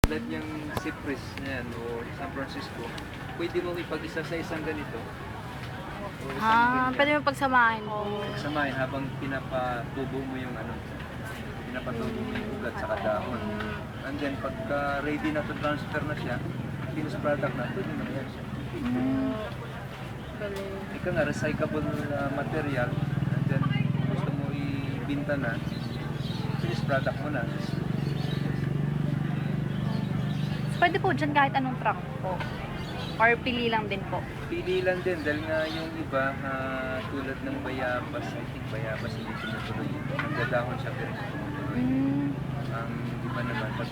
Tulad yung Cypress na yan o San Francisco, pwede mo ipag-isa sa isang ganito. O isang ganyan. Pwede mo pagsamahin po. Pagsamahin habang pinapatubo mo yung pinapatubo mo yung ugat sa dahon. And then pagka ready na to transfer na siya, finished product na, pwede na yan siya. Ika nga, recyclable material, and then gusto mo ibinta na, finished product mo na. Pwede po dyan kahit anong truck po. Or pili lang din po. Pili lang din dahil nga yung iba tulad ng bayabas, I think bayabas hindi tumutuloy. Nagdadahon siya pero hindi tumutuloy. Ang iba naman pag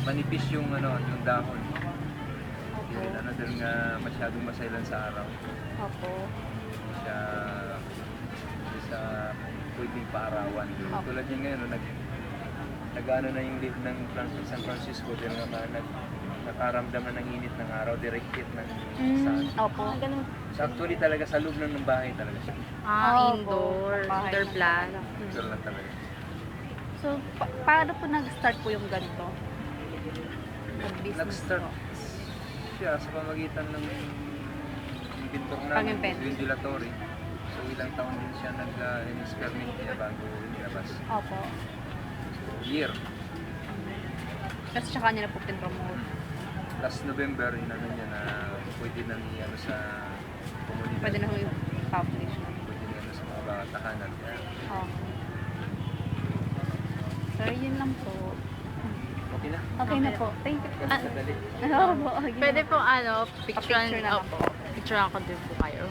manipis yung yung dahon. Yun, dahil nga masyadong masailan sa araw. Opo. Hindi siya pwedeng paarawan. Tulad niya ngayon, nag-ano na yung live ng San Francisco dahil nga nakaramdam na ng init ng araw, direct hit ng sun. Opo. So actually talaga sa loob ng bahay talaga siya. Indoor. Indoor plant. Indoor lang talaga. So, paano po nag-start po yung ganito? Mag-business Nag-start po? siya sa pamagitan ng inventor namin, Pag-invent. ventilatory. So ilang taon din siya nag-experiment niya bago inilabas. Opo. Year. Kasi sa kanya na po pinromote. Last November, inano niya na pwede nang sa komunidad. Pwede na ho yung publish. Pwede na sa mga tahanan. Oh. Sir, yun lang po. Okay na? Okay na po. Thank you po. Ganun kadali. Opo. Pwede po picture Pa-picture na lang po. Picture ako din po kayo.